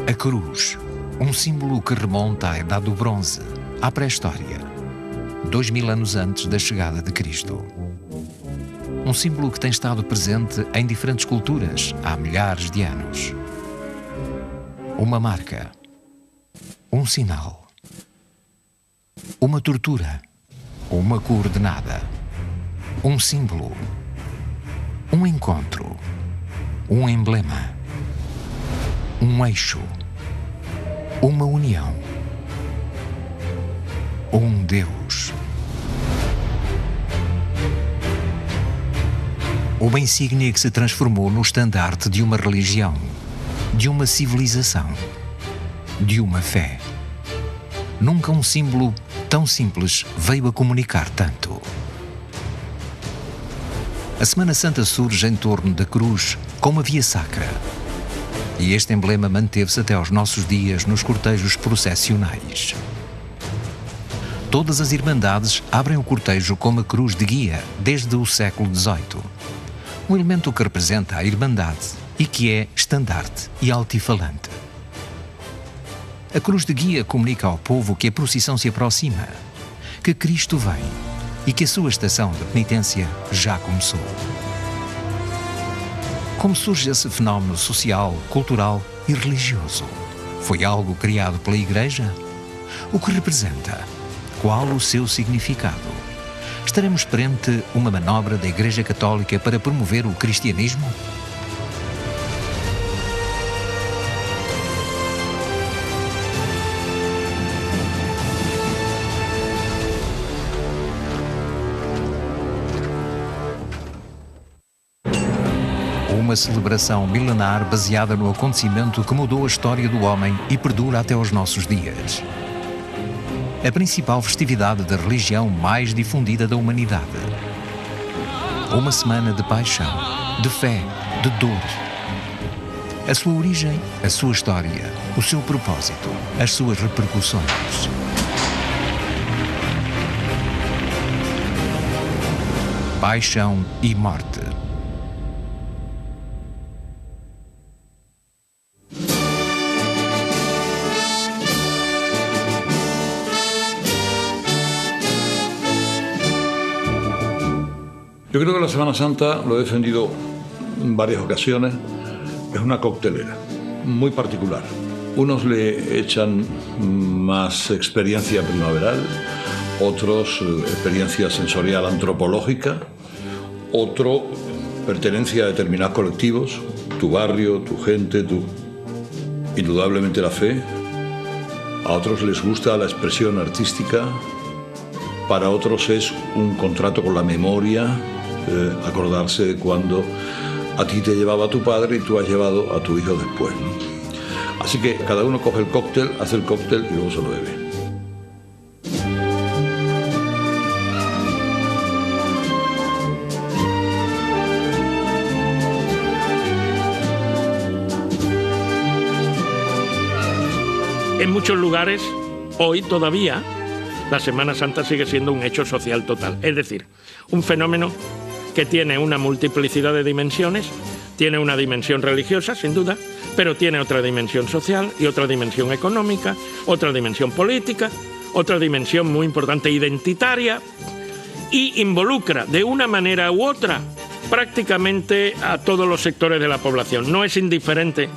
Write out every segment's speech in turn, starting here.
A cruz, um símbolo que remonta à Idade do Bronze, à pré-história, 2000 anos antes da chegada de Cristo. Um símbolo que tem estado presente em diferentes culturas há milhares de anos. Uma marca, um sinal, uma tortura, uma coordenada, um símbolo, um encontro, um emblema, um eixo, uma união, um Deus. Uma insígnia que se transformou no estandarte de uma religião, de uma civilização, de uma fé. Nunca um símbolo tão simples veio a comunicar tanto. A Semana Santa surge em torno da cruz como a via sacra. E este emblema manteve-se até aos nossos dias nos cortejos processionais. Todas as irmandades abrem o cortejo com uma cruz de guia desde o século XVIII. Um elemento que representa a irmandade e que é estandarte e altifalante. A cruz de guia comunica ao povo que a procissão se aproxima, que Cristo vem e que a sua estação de penitência já começou. Como surge esse fenómeno social, cultural e religioso? Foi algo criado pela Igreja? O que representa? Qual o seu significado? Estaremos perante uma manobra da Igreja Católica para promover o cristianismo? Uma celebração milenar baseada no acontecimento que mudou a história do homem e perdura até aos nossos dias. A principal festividade da religião mais difundida da humanidade. Uma semana de paixão, de fé, de dor. A sua origem, a sua história, o seu propósito, as suas repercussões. Paixão e morte. Yo creo que la Semana Santa, lo he defendido en varias ocasiones, es una coctelera muy particular. Unos le echan más experiencia primaveral, otros experiencia sensorial antropológica, otro pertenencia a determinados colectivos, tu barrio, tu gente, indudablemente la fe. A otros les gusta la expresión artística, para otros es un contrato con la memoria, acordarse de cuando a ti te llevaba tu padre y tú has llevado a tu hijo después, ¿no? Así que cada uno coge el cóctel, hace el cóctel y luego se lo bebe. En muchos lugares, hoy todavía, la Semana Santa sigue siendo un hecho social total. Es decir, un fenómeno que tiene una multiplicidad de dimensiones, tiene una dimensión religiosa, sin duda, pero tiene otra dimensión social y otra dimensión económica, otra dimensión política, otra dimensión muy importante identitaria, y involucra de una manera u otra prácticamente a todos los sectores de la población. No es indiferente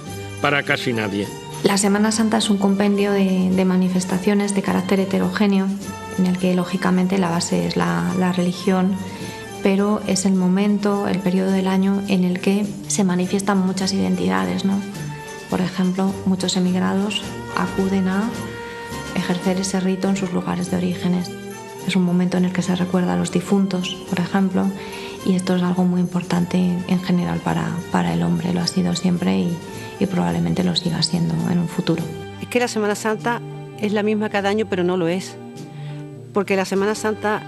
para casi nadie. La Semana Santa es un compendio de manifestaciones de carácter heterogéneo, en el que lógicamente la base es la religión, pero es el momento, el periodo del año en el que se manifiestan muchas identidades, ¿no? Por ejemplo, muchos emigrados acuden a ejercer ese rito en sus lugares de orígenes. Es un momento en el que se recuerda a los difuntos, por ejemplo, y esto es algo muy importante en general para el hombre, lo ha sido siempre y probablemente lo siga siendo en un futuro. Es que la Semana Santa es la misma cada año, pero no lo es, porque la Semana Santa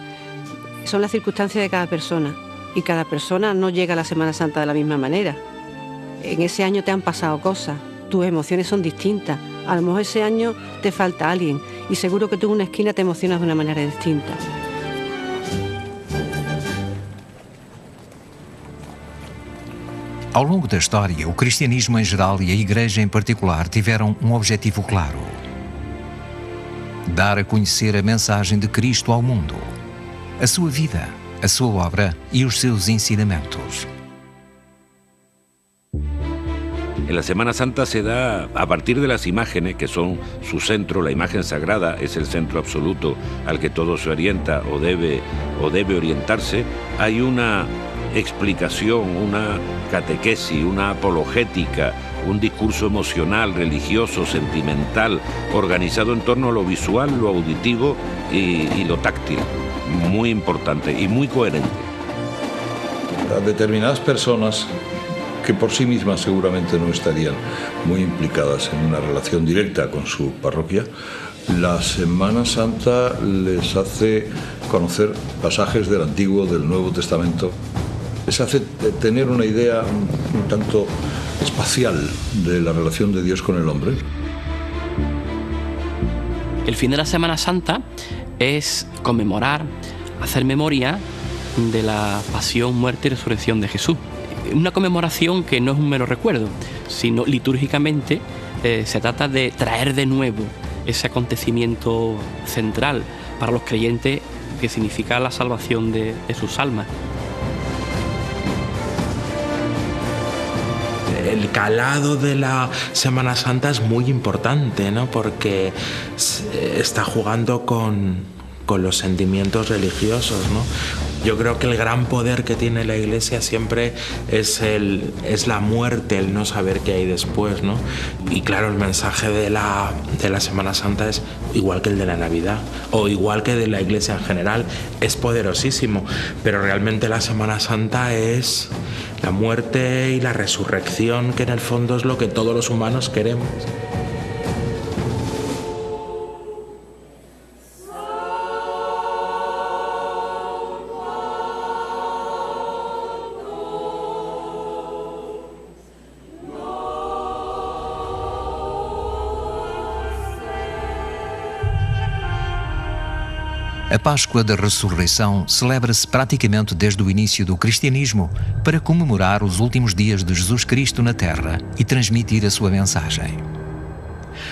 son las circunstancias de cada persona y cada persona no llega a la Semana Santa de la misma manera. En ese año te han pasado cosas, tus emociones son distintas, a lo mejor ese año te falta alguien y seguro que tú en una esquina te emocionas de una manera distinta. Ao longo da história, o cristianismo em geral e a Igreja em particular tiveram um objetivo claro: dar a conhecer a mensagem de Cristo ao mundo, a sua vida, a sua obra y os seus ensinamentos. En la Semana Santa se da a partir de las imágenes, que son su centro. La imagen sagrada es el centro absoluto al que todo se orienta o debe orientarse. Hay una explicación, una catequesis, una apologética, un discurso emocional, religioso, sentimental, organizado en torno a lo visual, lo auditivo y lo táctil. Muy importante y muy coherente. A determinadas personas que por sí mismas seguramente no estarían muy implicadas en una relación directa con su parroquia, la Semana Santa les hace conocer pasajes del Antiguo, del Nuevo Testamento, les hace tener una idea un tanto espacial de la relación de Dios con el hombre. El fin de la Semana Santa es conmemorar, hacer memoria de la pasión, muerte y resurrección de Jesús. Una conmemoración que no es un mero recuerdo, sino litúrgicamente se trata de traer de nuevo ese acontecimiento central para los creyentes que significa la salvación de sus almas. El calado de la Semana Santa es muy importante, ¿no? Porque está jugando con los sentimientos religiosos, ¿no? Yo creo que el gran poder que tiene la Iglesia siempre es la muerte, el no saber qué hay después, ¿no? Y claro, el mensaje de la Semana Santa es igual que el de la Navidad o igual que de la Iglesia en general, es poderosísimo, pero realmente la Semana Santa es la muerte y la resurrección, que en el fondo es lo que todos los humanos queremos. A Páscoa da Ressurreição celebra-se praticamente desde o início do cristianismo para comemorar os últimos dias de Jesus Cristo na Terra e transmitir a sua mensagem.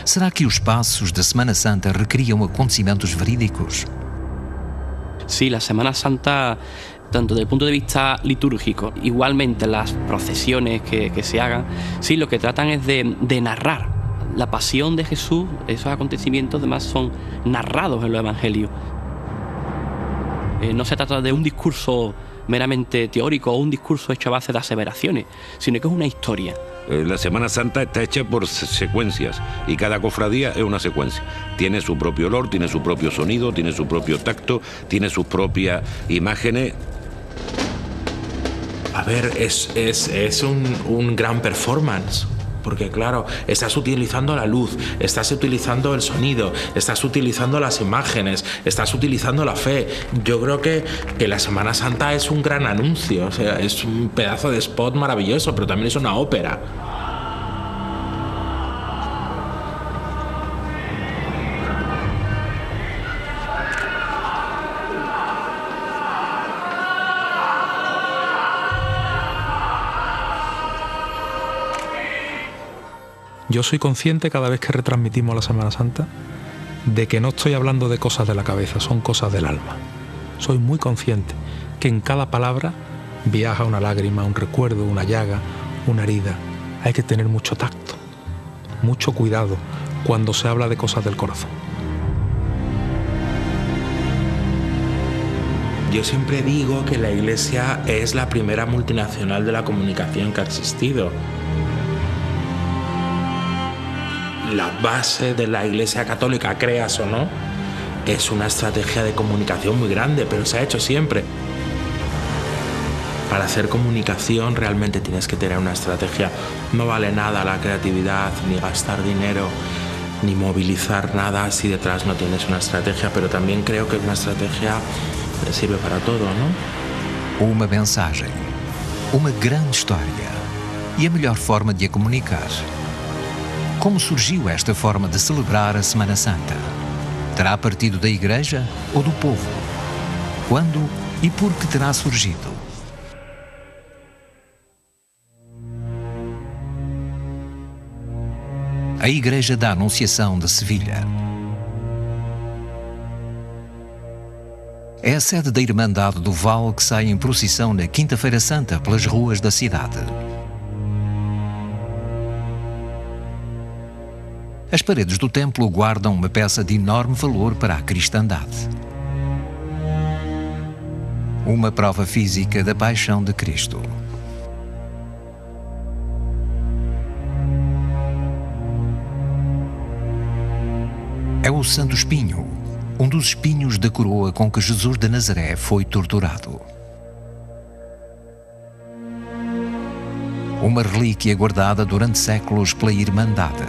Será que os passos da Semana Santa recriam acontecimentos verídicos? Sí, la Semana Santa, tanto desde el punto de vista litúrgico, igualmente las procesiones que se hagan, sí, lo que tratan es de narrar la pasión de Jesús. Esos acontecimientos además son narrados en los evangelios. No se trata de un discurso meramente teórico o un discurso hecho a base de aseveraciones, sino que es una historia. La Semana Santa está hecha por secuencias y cada cofradía es una secuencia. Tiene su propio olor, tiene su propio sonido, tiene su propio tacto, tiene sus propias imágenes. A ver, es un gran performance. Porque claro, estás utilizando la luz, estás utilizando el sonido, estás utilizando las imágenes, estás utilizando la fe. Yo creo que la Semana Santa es un gran anuncio, o sea, es un pedazo de spot maravilloso, pero también es una ópera. Yo soy consciente cada vez que retransmitimos la Semana Santa de que no estoy hablando de cosas de la cabeza, son cosas del alma. Soy muy consciente que en cada palabra viaja una lágrima, un recuerdo, una llaga, una herida. Hay que tener mucho tacto, mucho cuidado cuando se habla de cosas del corazón. Yo siempre digo que la Iglesia es la primera multinacional de la comunicación que ha existido. La base de la Iglesia Católica, creas o no, es una estrategia de comunicación muy grande, pero se ha hecho siempre. Para hacer comunicación realmente tienes que tener una estrategia. No vale nada la creatividad, ni gastar dinero, ni movilizar nada si detrás no tienes una estrategia, pero también creo que una estrategia sirve para todo, ¿no? Uma mensagem, uma grande história e a melhor forma de a comunicar. Como surgiu esta forma de celebrar a Semana Santa? Terá partido da Igreja ou do povo? Quando e por que terá surgido? a Igreja da Anunciação de Sevilha. É a sede da Irmandade do Val que sai em procissão na Quinta-feira Santa pelas ruas da cidade. As paredes do templo guardam uma peça de enorme valor para a cristandade. Uma prova física da paixão de Cristo. É o Santo Espinho, um dos espinhos da coroa com que Jesus de Nazaré foi torturado. Uma relíquia guardada durante séculos pela Irmandade.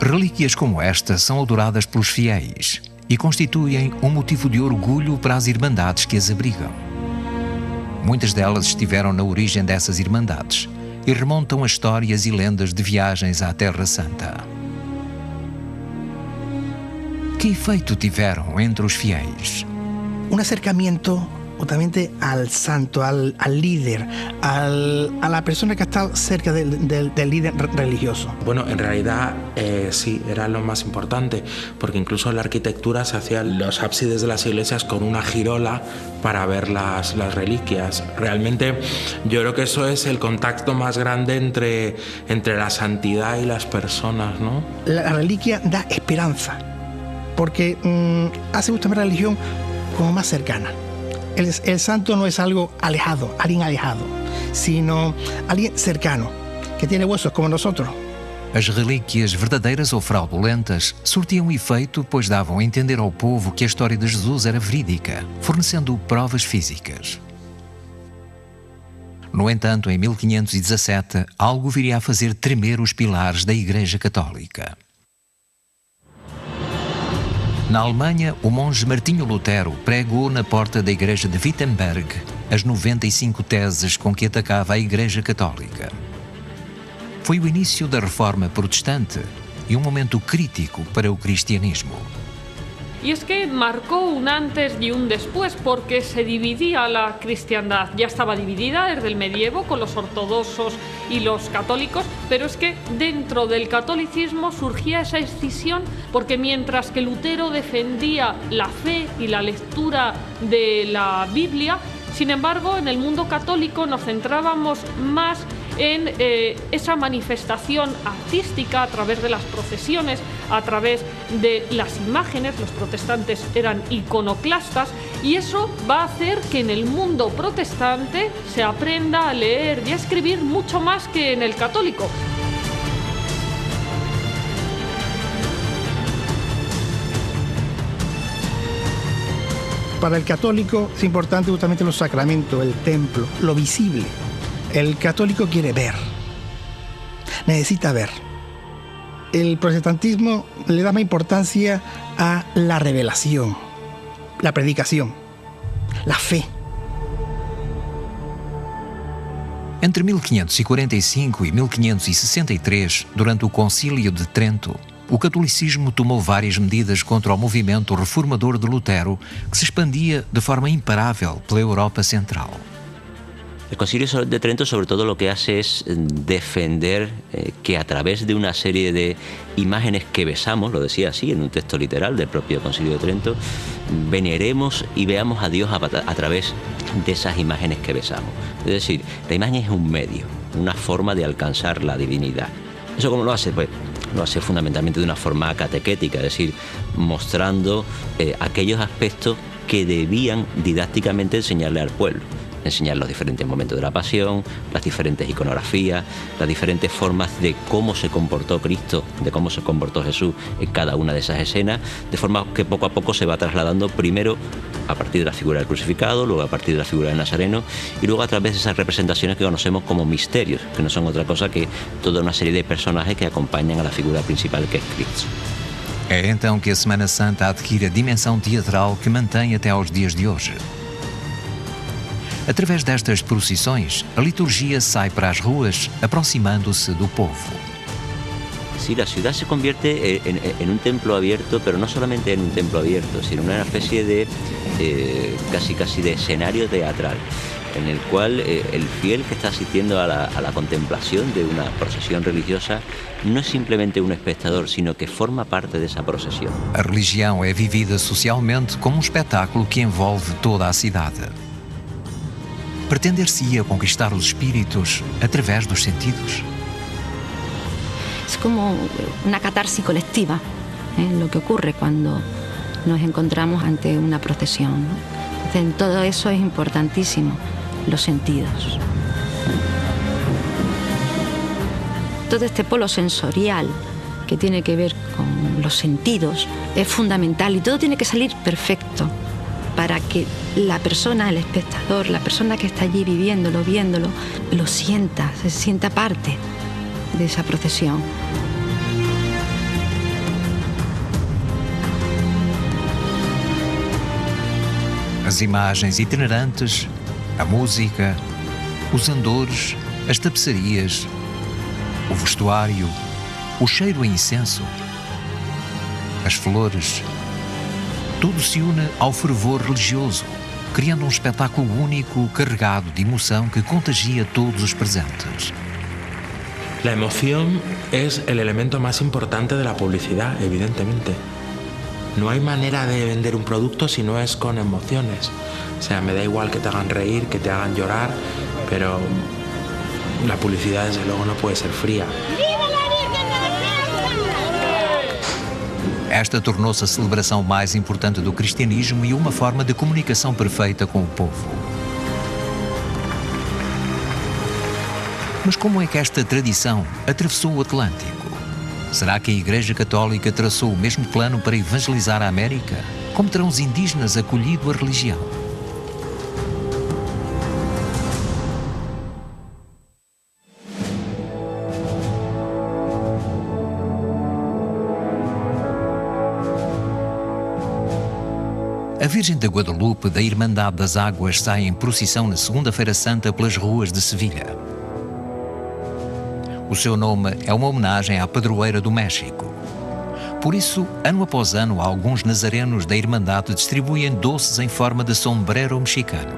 Relíquias como esta são adoradas pelos fiéis e constituem um motivo de orgulho para as Irmandades que as abrigam. Muitas delas estiveram na origem dessas Irmandades e remontam a histórias e lendas de viagens à Terra Santa. ¿Qué efecto tiveram entre os fiéis? Un acercamiento justamente al santo, al líder, a la persona que ha estado cerca del líder religioso. Bueno, en realidad sí, era lo más importante, porque incluso en la arquitectura se hacían los ábsides de las iglesias con una girola para ver las reliquias. Realmente yo creo que eso es el contacto más grande entre la santidad y las personas, ¿no? La reliquia da esperanza, porque hace justamente la religión como más cercana. El santo no es algo alejado, alguien alejado, sino alguien cercano, que tiene huesos como nosotros. As relíquias, verdadeiras ou fraudulentas, surtiam efeito pois davam a entender ao povo que a história de Jesus era verídica, fornecendo provas físicas. No entanto, em 1517, algo viria a fazer tremer os pilares da Igreja Católica. Na Alemanha, o monge Martinho Lutero pregou na porta da igreja de Wittenberg as 95 teses com que atacava a Igreja Católica. Foi o início da Reforma Protestante e um momento crítico para o cristianismo. Y es que marcó un antes y un después porque se dividía la cristiandad. Ya estaba dividida desde el medievo con los ortodoxos y los católicos, pero es que dentro del catolicismo surgía esa escisión porque mientras que Lutero defendía la fe y la lectura de la Biblia, sin embargo, en el mundo católico nos centrábamos más en esa manifestación artística a través de las procesiones, a través de las imágenes. Los protestantes eran iconoclastas y eso va a hacer que en el mundo protestante se aprenda a leer y a escribir mucho más que en el católico. Para el católico es importante justamente los sacramentos, el templo, lo visible. El católico quiere ver, necesita ver. El protestantismo le da más importancia a la revelación, la predicación, la fe. Entre 1545 e 1563, durante o Concílio de Trento, o catolicismo tomou várias medidas contra o movimento reformador de Lutero, que se expandia de forma imparável pela Europa Central. El Concilio de Trento sobre todo lo que hace es defender que a través de una serie de imágenes que besamos, lo decía así en un texto literal del propio Concilio de Trento, veneremos y veamos a Dios a través de esas imágenes que besamos. Es decir, la imagen es un medio, una forma de alcanzar la divinidad. ¿Eso cómo lo hace? Pues lo hace fundamentalmente de una forma catequética, es decir, mostrando aquellos aspectos que debían didácticamente enseñarle al pueblo. Enseñar los diferentes momentos de la pasión, las diferentes iconografías, las diferentes formas de cómo se comportó Cristo, de cómo se comportó Jesús en cada una de esas escenas, de forma que poco a poco se va trasladando primero a partir de la figura del crucificado, luego a partir de la figura del Nazareno y luego a través de esas representaciones que conocemos como misterios, que no son otra cosa que toda una serie de personajes que acompañan a la figura principal que es Cristo. É então que a Semana Santa adquire a dimensão teatral que mantém até aos dias de hoje. Através destas procissões, a liturgia sai para as ruas, aproximando-se do povo. Sí, la ciudad se convierte en un templo abierto, pero no solamente en un templo abierto, sino en una especie de casi de escenario teatral. en el cual el fiel que está asistiendo a la contemplación de una procesión religiosa no es simplemente un espectador, sino que forma parte de esa procesión. A religião é vivida socialmente como um espetáculo que envolve toda a cidade. Pretender-se-ia conquistar os espíritos através dos sentidos? Es como una catarsis colectiva, lo que ocurre cuando nos encontramos ante una procesión, ¿no? Entonces, en todo eso es importantísimo los sentidos. Todo este polo sensorial que tiene que ver con los sentidos es fundamental y todo tiene que salir perfecto para que la persona, el espectador, la persona que está allí viviéndolo, viéndolo, lo sienta, se sienta parte de esa procesión. As imagens itinerantes, a música, os andores, as tapeçarias, o vestuário, o cheiro a incenso, as flores, tudo se une ao fervor religioso, criando um espetáculo único carregado de emoção que contagia todos os presentes. La emoción es el elemento más importante de la publicidad, evidentemente. No hay manera de vender un producto si no es con emociones. O sea, me da igual que te hagan reír, que te hagan llorar, pero la publicidad desde luego no puede ser fría. Esta tornou-se a celebração mais importante do cristianismo e uma forma de comunicação perfeita com o povo. Mas como é que esta tradição atravessou o Atlântico? Será que a Igreja Católica traçou o mesmo plano para evangelizar a América? Como terão os indígenas acolhido a religião? A Virgem da Guadalupe da Irmandade das Águas sai em procissão na Segunda-feira Santa pelas ruas de Sevilha. O seu nome é uma homenagem à padroeira do México. Por isso, ano após ano, alguns nazarenos da Irmandade distribuem doces em forma de sombrero mexicano.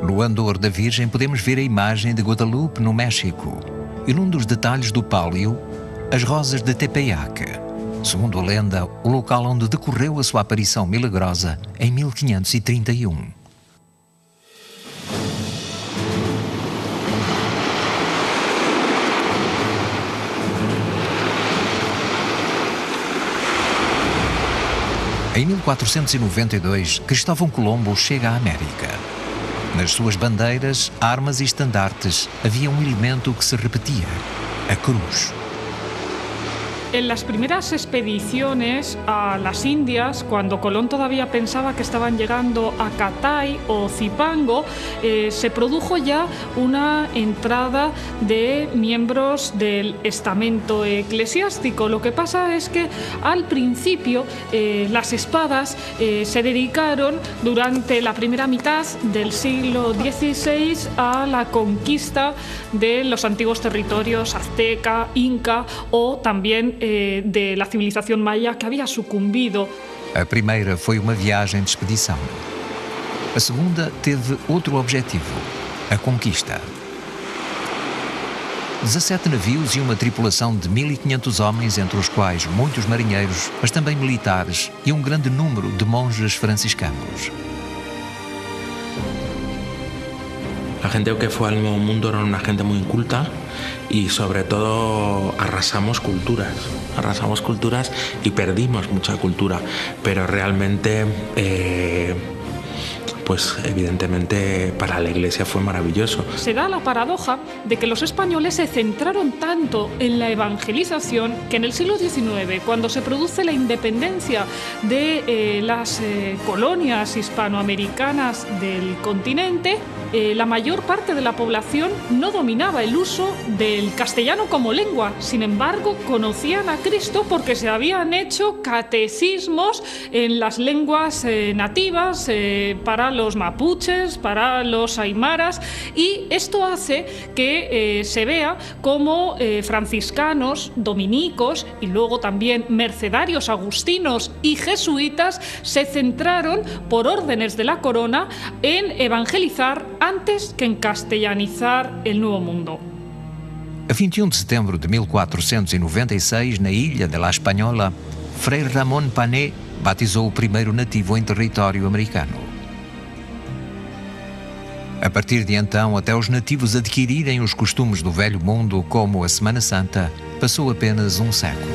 No andor da Virgem podemos ver a imagem de Guadalupe no México e num dos detalhes do pálio, as rosas de Tepeyac, segundo a lenda, o local onde decorreu a sua aparição milagrosa em 1531. Em 1492, Cristóvão Colombo chega à América. Nas suas bandeiras, armas e estandartes havia um elemento que se repetia: a cruz. En las primeras expediciones a las Indias, cuando Colón todavía pensaba que estaban llegando a Catay o Zipango, se produjo ya una entrada de miembros del estamento eclesiástico. Lo que pasa es que al principio las espadas se dedicaron durante la primera mitad del siglo XVI a la conquista de los antiguos territorios azteca, inca o también de la civilización maya que había sucumbido. A primeira foi uma viagem de expedição. A segunda teve outro objetivo: a conquista. 17 navios e uma tripulação de 1.500 homens, entre os quais muitos marinheiros, mas também militares e um grande número de monges franciscanos. La gente que fue al Nuevo Mundo era una gente muy inculta y sobre todo arrasamos culturas y perdimos mucha cultura, pero realmente pues evidentemente para la Iglesia fue maravilloso. Se da la paradoja de que los españoles se centraron tanto en la evangelización que en el siglo XIX, cuando se produce la independencia de las colonias hispanoamericanas del continente, la mayor parte de la población no dominaba el uso del castellano como lengua. Sin embargo, conocían a Cristo porque se habían hecho catecismos en las lenguas nativas para los mapuches, para los aymaras, y esto hace que se vea como franciscanos, dominicos y luego también mercedarios agustinos y jesuitas se centraron, por órdenes de la corona, en evangelizar antes que en castellanizar el Nuevo Mundo. A 21 de setembro de 1496, na ilha de La Espanhola, Frei Ramón Pané batizou o primeiro nativo em território americano. A partir de então, até os nativos adquirirem os costumes do Velho Mundo, como a Semana Santa, passou apenas um século.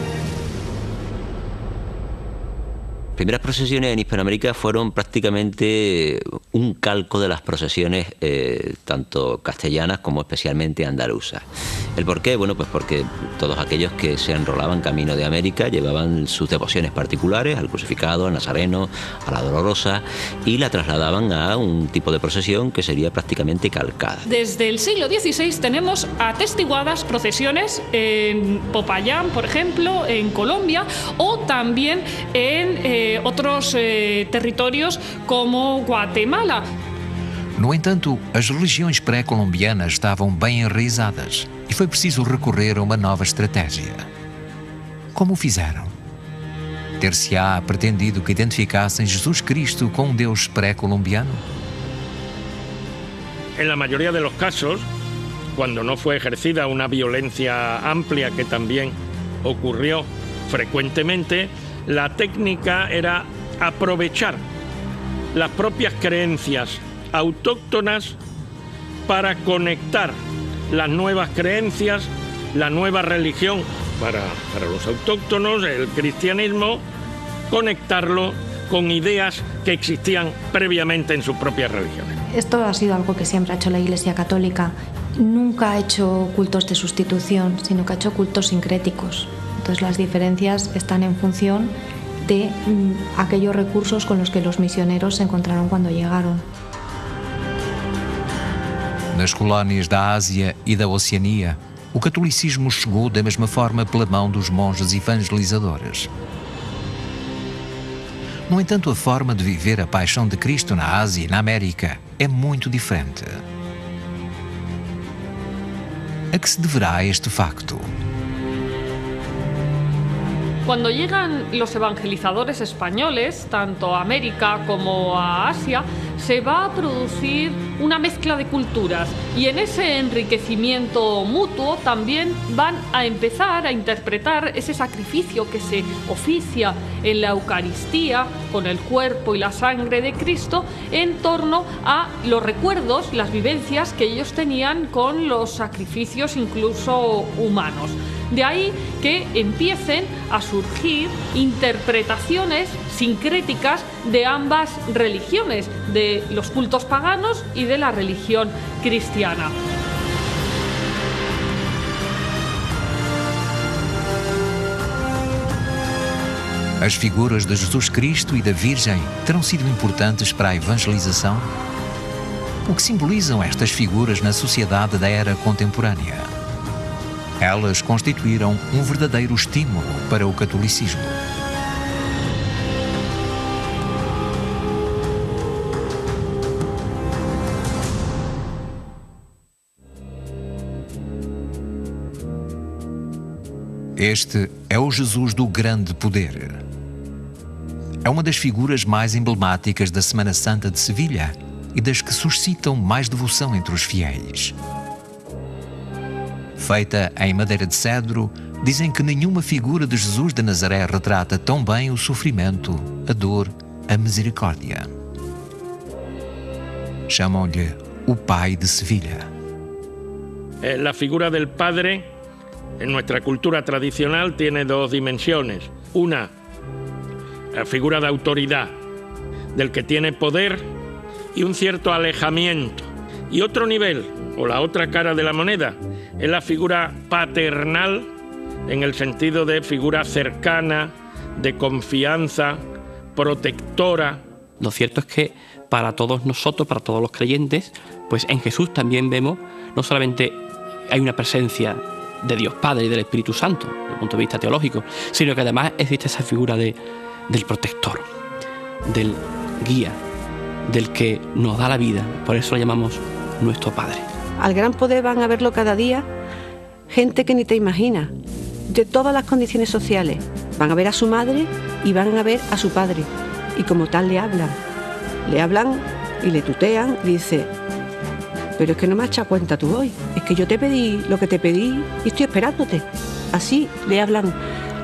Las primeras procesiones en Hispanoamérica fueron prácticamente un calco de las procesiones tanto castellanas como especialmente andaluzas. ¿El por qué? Bueno, pues porque todos aquellos que se enrolaban camino de América llevaban sus devociones particulares al crucificado, al nazareno, a la dolorosa, y la trasladaban a un tipo de procesión que sería prácticamente calcada. Desde el siglo XVI tenemos atestiguadas procesiones en Popayán, por ejemplo, en Colombia, o también en otros territorios como Guatemala. No entanto, as religiões pré-colombianas estavam bem enraizadas e foi preciso recorrer a uma nova estratégia. Como o fizeram? Ter-se-á pretendido que identificassem Jesus Cristo com um Deus pré-colombiano? En la mayoría de los casos, cuando no fue ejercida una violencia amplia, que también ocurrió frecuentemente, la técnica era aprovechar las propias creencias autóctonas para conectar las nuevas creencias, la nueva religión para los autóctonos, el cristianismo, conectarlo con ideas que existían previamente en sus propias religiones. Esto ha sido algo que siempre ha hecho la Iglesia Católica. Nunca ha hecho cultos de sustitución, sino que ha hecho cultos sincréticos. Entonces las diferencias están en función de aquellos recursos con los que los misioneros se encontraron cuando llegaron. Nas colónias da Ásia e da Oceania, o catolicismo chegou da mesma forma pela mão dos monges evangelizadores. No entanto, a forma de viver a paixão de Cristo na Ásia e na América é muito diferente. A que se deverá este facto? Cuando llegan los evangelizadores españoles, tanto a América como a Asia, se va a producir una mezcla de culturas y en ese enriquecimiento mutuo también van a empezar a interpretar ese sacrificio que se oficia en la Eucaristía con el cuerpo y la sangre de Cristo en torno a los recuerdos, las vivencias que ellos tenían con los sacrificios incluso humanos. De ahí que empiecen a surgir interpretaciones sincréticas de ambas religiones, de los cultos paganos y de la religión cristiana. As figuras de Jesus Cristo e da Virgem terão sido importantes para a evangelização? O que simbolizam estas figuras na sociedade da era contemporânea? Elas constituíram um verdadeiro estímulo para o catolicismo. Este é o Jesus do grande poder. É uma das figuras mais emblemáticas da Semana Santa de Sevilha e das que suscitam mais devoção entre os fiéis. Feita em madeira de cedro, dizem que nenhuma figura de Jesus de Nazaré retrata tão bem o sofrimento, a dor, a misericórdia. Chamam-lhe o Pai de Sevilha. La figura del Padre en nuestra cultura tradicional tiene dos dimensiones. Una, la figura de autoridad, del que tiene poder y un cierto alejamiento. Y otro nivel, o la otra cara de la moneda, es la figura paternal, en el sentido de figura cercana, de confianza, protectora. Lo cierto es que para todos nosotros, para todos los creyentes, Pues en Jesús también vemos, no solamente hay una presencia de Dios Padre y del Espíritu Santo, desde el punto de vista teológico, sino que además existe esa figura del protector, del guía, del que nos da la vida. Por eso lo llamamos nuestro Padre. Al gran poder van a verlo cada día gente que ni te imaginas, de todas las condiciones sociales. Van a ver a su madre y van a ver a su padre. Y como tal le hablan. Le hablan y le tutean y dice: pero es que no me has echado cuenta tú hoy. Es que yo te pedí lo que te pedí y estoy esperándote. Así le hablan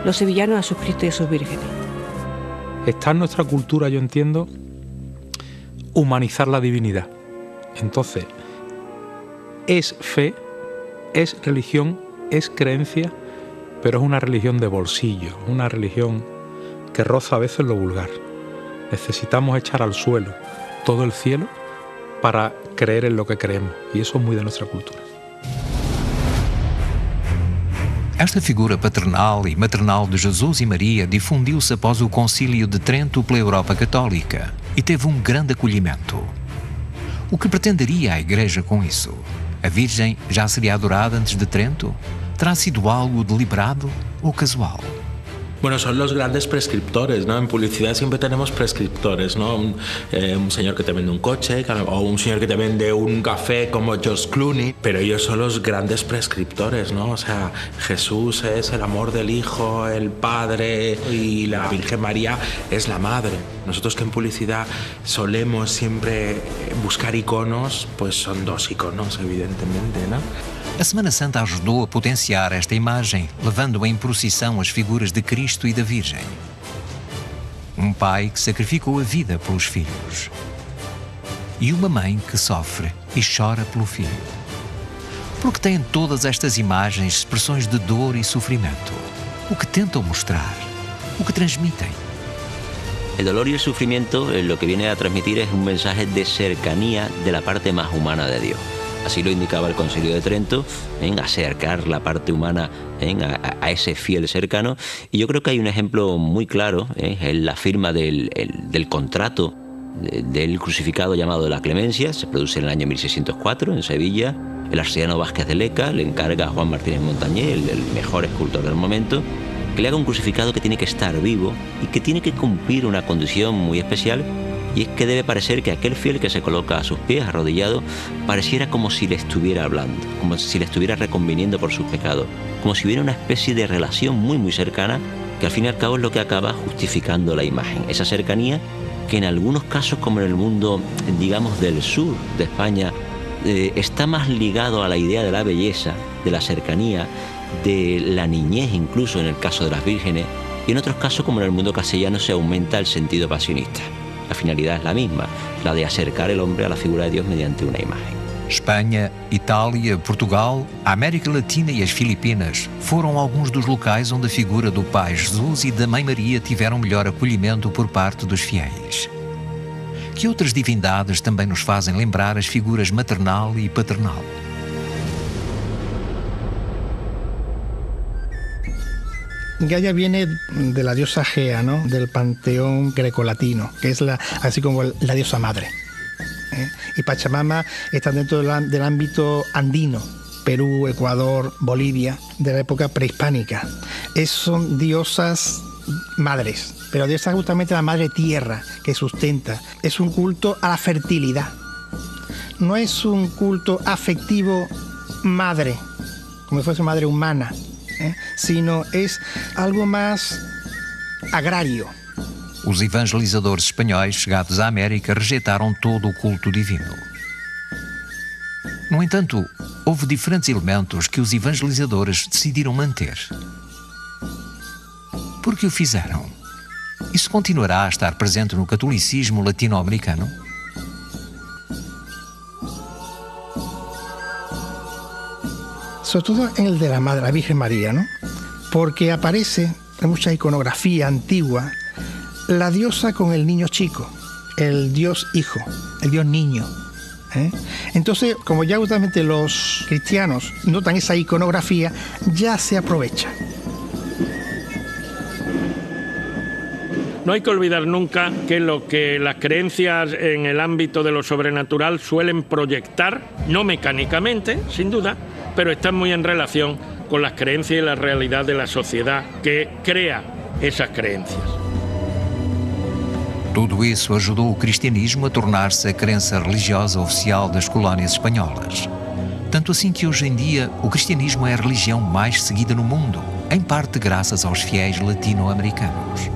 los sevillanos a sus Cristos y a sus vírgenes. Está en nuestra cultura, yo entiendo, humanizar la divinidad. Entonces, es fe, es religión, es creencia, pero es una religión de bolsillo, una religión que roza a veces lo vulgar. Necesitamos echar al suelo todo el cielo para creer en lo que creemos, y eso es muy de nuestra cultura. Esta figura paternal e maternal de Jesus e Maria difundiu-se após o Concílio de Trento pela Europa Católica e teve um grande acolhimento. O que pretenderia a Igreja com isso? A Virgem já seria adorada antes de Trento? ¿Terá sido algo deliberado o casual? Bueno, son los grandes prescriptores, ¿no? En publicidad siempre tenemos prescriptores, ¿no? Un señor que te vende un coche o un señor que te vende un café como George Clooney, pero ellos son los grandes prescriptores, ¿no? O sea, Jesús es el amor del Hijo, el Padre, y la Virgen María es la Madre. Nosotros que en publicidad solemos siempre buscar iconos, pues son dos iconos, evidentemente, ¿no? A Semana Santa ajudou a potenciar esta imagem, levando em procissão as figuras de Cristo e da Virgem. Pai que sacrificou a vida pelos filhos. E uma mãe que sofre e chora pelo filho. Porque têm todas estas imagens expressões de dor e sofrimento. O que tentam mostrar, o que transmitem. El dolor y el sufrimiento lo que viene a transmitir es un mensaje de cercanía de la parte más humana de Dios. Así lo indicaba el Concilio de Trento, en acercar la parte humana a ese fiel cercano. Y yo creo que hay un ejemplo muy claro, en la firma del contrato del crucificado llamado de la Clemencia. Se produce en el año 1604 en Sevilla. El arcediano Vázquez de Leca le encarga a Juan Martínez Montañé, el mejor escultor del momento, que le haga un crucificado que tiene que estar vivo y que tiene que cumplir una condición muy especial. Y es que debe parecer que aquel fiel que se coloca a sus pies, arrodillado, pareciera como si le estuviera hablando, como si le estuviera reconviniendo por sus pecados, como si hubiera una especie de relación muy muy cercana, que al fin y al cabo es lo que acaba justificando la imagen. Esa cercanía que en algunos casos, como en el mundo, digamos, del sur de España, está más ligado a la idea de la belleza, de la cercanía, de la niñez incluso en el caso de las vírgenes, y en otros casos, como en el mundo castellano, se aumenta el sentido pasionista. La finalidad es la misma, la de acercar el hombre a la figura de Dios mediante una imagen. Espanha, Itália, Portugal, a América Latina e as Filipinas foram alguns dos locais onde a figura do Pai Jesus e da Mãe Maria tiveram melhor acolhimento por parte dos fiéis. Que outras divindades também nos fazem lembrar as figuras maternal e paternal? Gaia viene de la diosa Gea, ¿no? Del panteón grecolatino, que es así como la diosa madre. Y Pachamama está dentro del ámbito andino, Perú, Ecuador, Bolivia, de la época prehispánica. Son diosas madres, pero diosa justamente la madre tierra que sustenta. Es un culto a la fertilidad. No es un culto afectivo madre, como si fuese madre humana, sino es algo más agrario. Os evangelizadores espanhóis chegados à América rejeitaram todo o culto divino. No entanto, houve diferentes elementos que os evangelizadores decidiram manter. Por que o fizeram? Isso continuará a estar presente no catolicismo latino-americano? Sobre todo en el de la Madre, la Virgen María, ¿no? Porque aparece en mucha iconografía antigua la diosa con el niño chico, el Dios hijo, el Dios niño. Entonces, como ya justamente los cristianos notan esa iconografía, ya se aprovecha. No hay que olvidar nunca que lo que las creencias en el ámbito de lo sobrenatural suelen proyectar, no mecánicamente, sin duda, pero están muy en relación con las creencias y la realidad de la sociedad que crea esas creencias. Tudo isso ajudou o cristianismo a tornar-se a crença religiosa oficial das colónias espanholas. Tanto assim que hoje em dia o cristianismo é a religião mais seguida no mundo, em parte graças aos fiéis latino-americanos.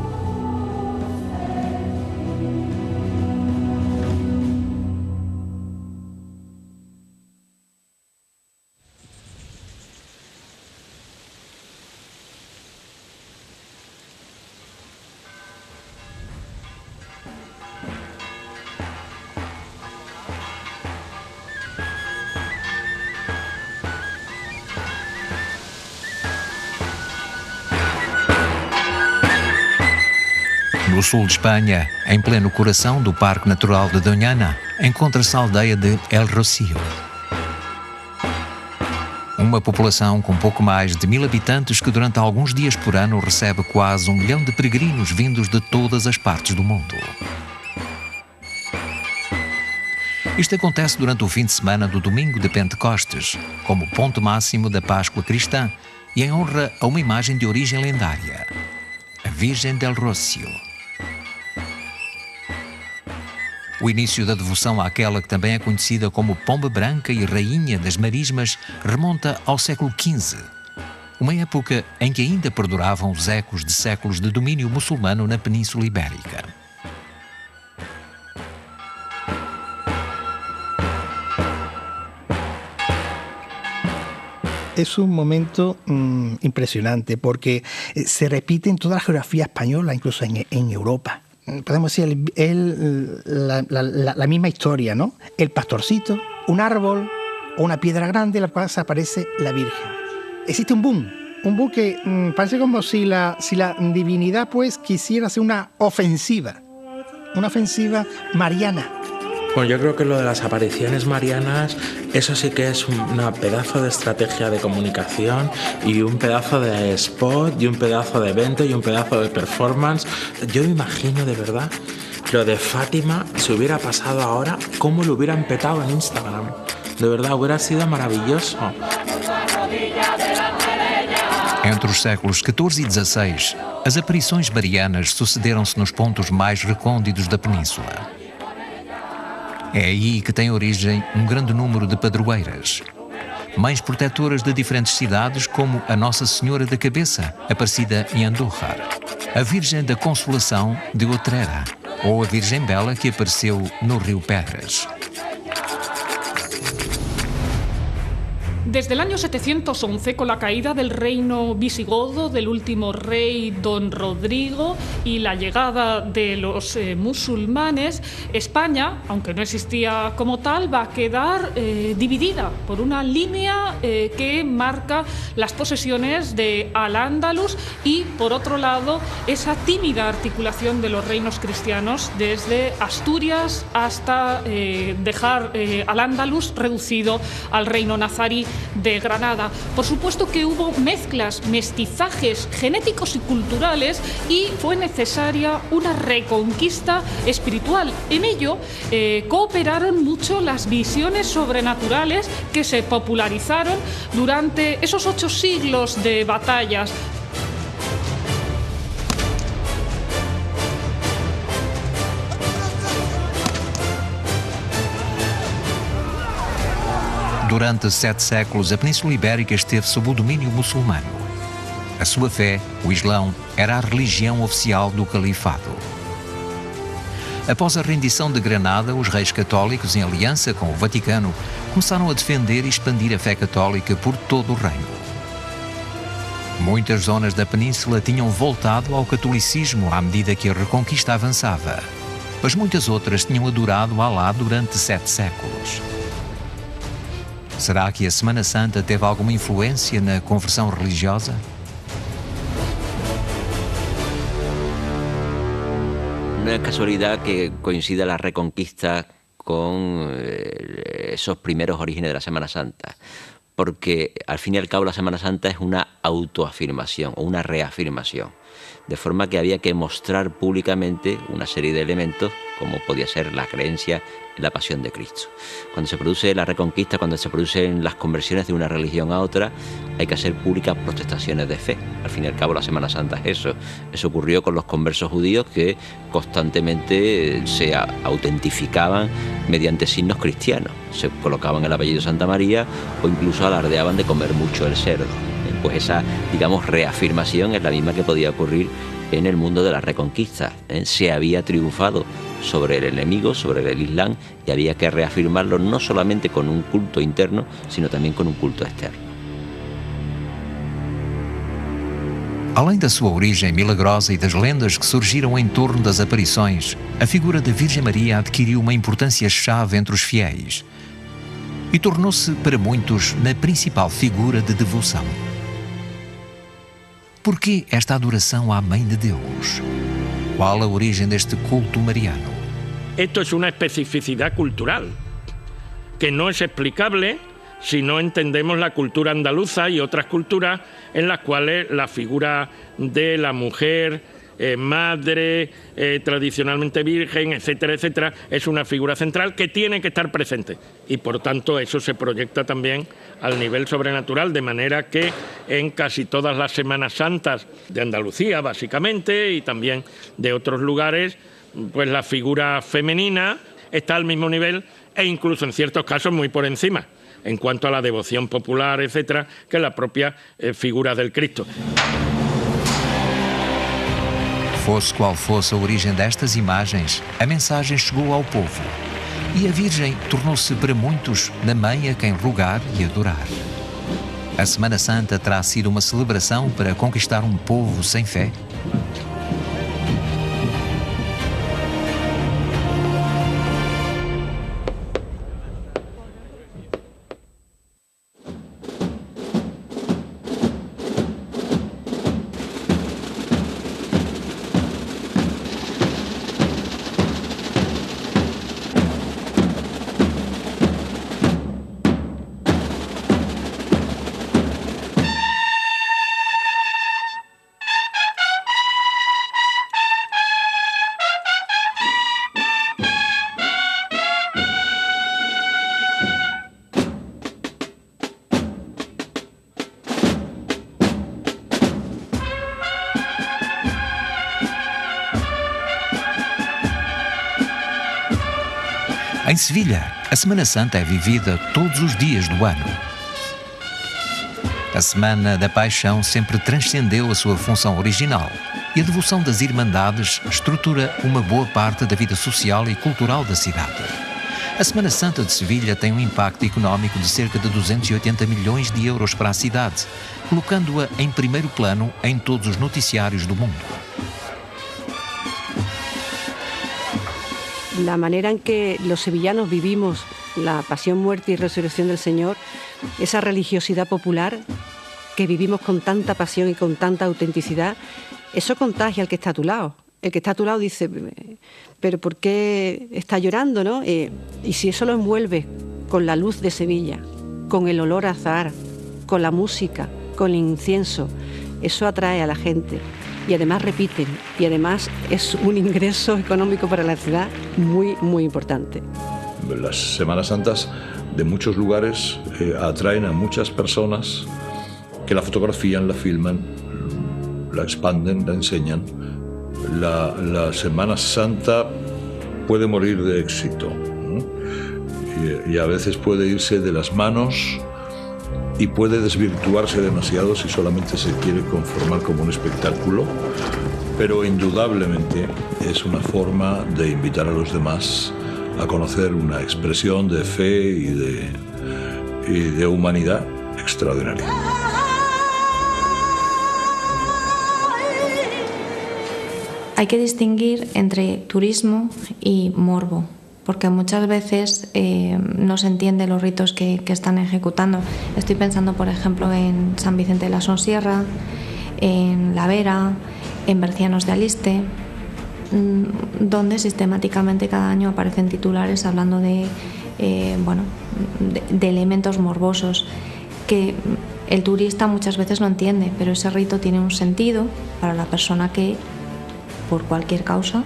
No sul de Espanha, em pleno coração do Parque Natural de Doñana, encontra-se a aldeia de El Rocío. Uma população com pouco mais de 1000 habitantes que durante alguns dias por ano recebe quase 1 milhão de peregrinos vindos de todas as partes do mundo. Isto acontece durante o fim de semana do domingo de Pentecostes, como ponto máximo da Páscoa cristã e em honra a uma imagem de origem lendária, a Virgem del Rocío. O início da devoção àquela que também é conhecida como Pomba Branca e Rainha das Marismas remonta ao século XV, uma época em que ainda perduravam os ecos de séculos de domínio muçulmano na Península Ibérica. Es un momento impresionante porque se repite en toda la geografía española, incluso en Europa. Podemos decir la misma historia, ¿no? El pastorcito, un árbol o una piedra grande en la cual se aparece la Virgen. Existe un boom que parece como si la divinidad pues quisiera hacer una ofensiva mariana. Bueno, yo creo que lo de las apariciones marianas, eso sí que es una pedazo de estrategia de comunicación y un pedazo de spot y un pedazo de evento y un pedazo de performance. Yo me imagino de verdad lo de Fátima, si hubiera pasado ahora, cómo lo hubieran petado en Instagram. De verdad, hubiera sido maravilloso. Entre os séculos XIV e XVI, as aparições marianas sucederam-se nos pontos mais recônditos da península. É aí que tem origem um grande número de padroeiras, mães protetoras de diferentes cidades, como a Nossa Senhora da Cabeça, aparecida em Andújar, a Virgem da Consolação de Utrera ou a Virgem Bela, que apareceu no Rio Pedras. Desde el año 711, con la caída del reino visigodo del último rey Don Rodrigo y la llegada de los musulmanes, España, aunque no existía como tal, va a quedar dividida por una línea que marca las posesiones de Al-Ándalus y, por otro lado, esa tímida articulación de los reinos cristianos desde Asturias hasta dejar Al-Ándalus reducido al reino nazarí de Granada. Por supuesto que hubo mezclas, mestizajes genéticos y culturales y fue necesaria una reconquista espiritual. En ello cooperaron mucho las visiones sobrenaturales que se popularizaron durante esos 8 siglos de batallas. Durante 7 séculos, a Península Ibérica esteve sob o domínio muçulmano. A sua fé, o Islão, era a religião oficial do Califado. Após a rendição de Granada, os reis católicos, em aliança com o Vaticano, começaram a defender e expandir a fé católica por todo o reino. Muitas zonas da península tinham voltado ao catolicismo à medida que a reconquista avançava, mas muitas outras tinham adorado Alá durante 7 séculos. Será que a Semana Santa teve alguma influência na conversão religiosa? No es casualidad que coincida la Reconquista con esos primeros orígenes de la Semana Santa, porque al fin y al cabo la Semana Santa es una autoafirmación o una reafirmación, de forma que había que mostrar públicamente una serie de elementos como podía ser la creencia en la pasión de Cristo. Cuando se produce la reconquista, cuando se producen las conversiones de una religión a otra, hay que hacer públicas protestaciones de fe. Al fin y al cabo la Semana Santa es eso. Eso ocurrió con los conversos judíos que constantemente se autentificaban mediante signos cristianos. Se colocaban el apellido Santa María o incluso alardeaban de comer mucho el cerdo. Pues esa, digamos, reafirmación es la misma que podía ocurrir en el mundo de la reconquista. Se había triunfado sobre el enemigo, sobre el Islam, y había que reafirmarlo no solamente con un culto interno, sino también con un culto externo. Além da sua origem milagrosa e das lendas que surgiram em torno das aparições, a figura da Virgem Maria adquiriu uma importância-chave entre os fiéis e tornou-se, para muitos, na principal figura de devoção. Por que esta adoração à Mãe de Deus? ¿Cuál la origen de este culto mariano? Esto es una especificidad cultural que no es explicable si no entendemos la cultura andaluza y otras culturas en las cuales la figura de la mujer, madre, tradicionalmente virgen, etcétera, etcétera, es una figura central que tiene que estar presente. Y por tanto eso se proyecta también al nivel sobrenatural, de manera que en casi todas las Semanas Santas de Andalucía, básicamente, y también de otros lugares, pues la figura femenina está al mismo nivel e incluso en ciertos casos muy por encima, en cuanto a la devoción popular, etcétera, que la propia figura del Cristo. Fosse qual fosse a origem destas imagens, a mensagem chegou ao povo e a Virgem tornou-se para muitos na mãe a quem rogar e adorar. A Semana Santa terá sido uma celebração para conquistar um povo sem fé? Em Sevilha, a Semana Santa é vivida todos os dias do ano. A Semana da Paixão sempre transcendeu a sua função original e a devoção das Irmandades estrutura uma boa parte da vida social e cultural da cidade. A Semana Santa de Sevilha tem um impacto económico de cerca de 280 milhões de euros para a cidade, colocando-a em primeiro plano em todos os noticiários do mundo. La manera en que los sevillanos vivimos la pasión, muerte y resurrección del Señor, esa religiosidad popular que vivimos con tanta pasión y con tanta autenticidad, eso contagia al que está a tu lado. El que está a tu lado dice, pero ¿por qué está llorando, no? Y si eso lo envuelve con la luz de Sevilla, con el olor a azahar, con la música, con el incienso, eso atrae a la gente. Y además repiten, y además es un ingreso económico para la ciudad muy, muy importante. Las Semanas Santas de muchos lugares atraen a muchas personas que la fotografían, la filman, la expanden, la enseñan. La Semana Santa puede morir de éxito, ¿no? Y a veces puede irse de las manos y puede desvirtuarse demasiado si solamente se quiere conformar como un espectáculo, pero indudablemente es una forma de invitar a los demás a conocer una expresión de fe y de humanidad extraordinaria. Hay que distinguir entre turismo y morbo, porque muchas veces no se entiende los ritos que están ejecutando. Estoy pensando, por ejemplo, en San Vicente de la Sonsierra, en La Vera, en Bercianos de Aliste, donde sistemáticamente cada año aparecen titulares hablando de elementos morbosos. que el turista muchas veces no entiende, pero ese rito tiene un sentido para la persona que, por cualquier causa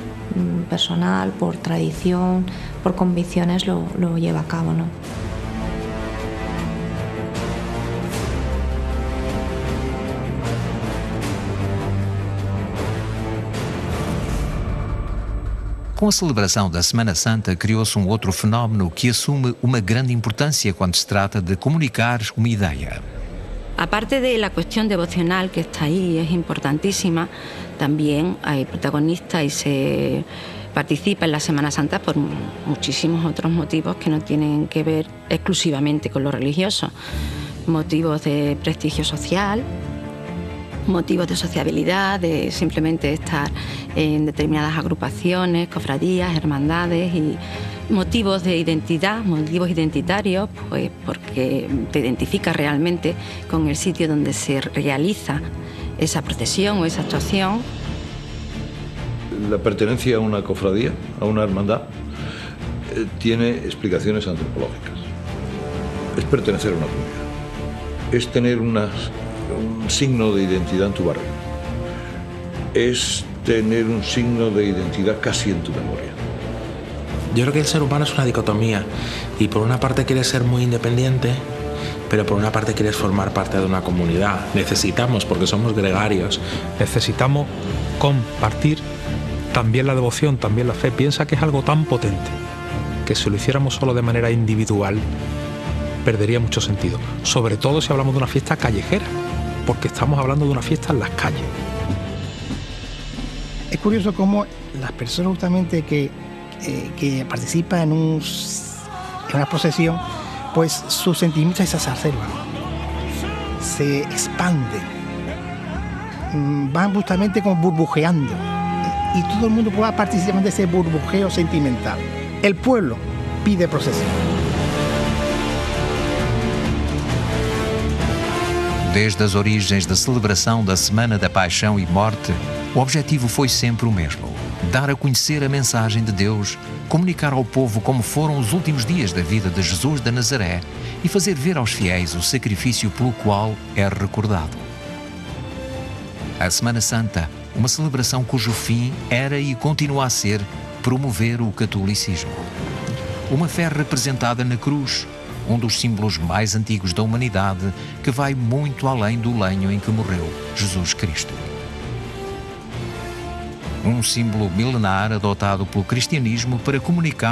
personal, por tradición, por convicciones, lo lleva a cabo, ¿no? Com a celebração da Semana Santa, criou-se outro fenómeno que assume uma grande importância quando se trata de comunicar uma ideia. Aparte de la cuestión devocional que está ahí, es importantísima, también hay protagonistas y se participa en la Semana Santa por muchísimos otros motivos que no tienen que ver exclusivamente con lo religioso. Motivos de prestigio social, motivos de sociabilidad, de simplemente estar en determinadas agrupaciones, cofradías, hermandades, y motivos de identidad, motivos identitarios, pues porque te identificas realmente con el sitio donde se realiza esa procesión o esa actuación. La pertenencia a una cofradía, a una hermandad, tiene explicaciones antropológicas. Es pertenecer a una comunidad, es tener un signo de identidad en tu barrio, es tener un signo de identidad casi en tu memoria. Yo creo que el ser humano es una dicotomía y por una parte quieres ser muy independiente, pero por una parte quieres formar parte de una comunidad. Necesitamos, porque somos gregarios. Necesitamos compartir también la devoción, también la fe. Piensa que es algo tan potente que si lo hiciéramos solo de manera individual perdería mucho sentido. Sobre todo si hablamos de una fiesta callejera, porque estamos hablando de una fiesta en las calles. Es curioso cómo las personas justamente que participan en una procesión, pues sus sentimientos se exacerban, se expanden, van justamente como burbujeando y todo el mundo pueda participar de ese burbujeo sentimental. El pueblo pide procesión. Desde as origens da celebração da Semana da Paixão e Morte, o objetivo foi sempre o mesmo: dar a conhecer a mensagem de Deus, comunicar ao povo como foram os últimos dias da vida de Jesus de Nazaré e fazer ver aos fiéis o sacrifício pelo qual é recordado. A Semana Santa, uma celebração cujo fim era e continua a ser promover o catolicismo. Uma fé representada na cruz, um dos símbolos mais antigos da humanidade, que vai muito além do lenho em que morreu Jesus Cristo. Um símbolo milenar adotado pelo cristianismo para comunicar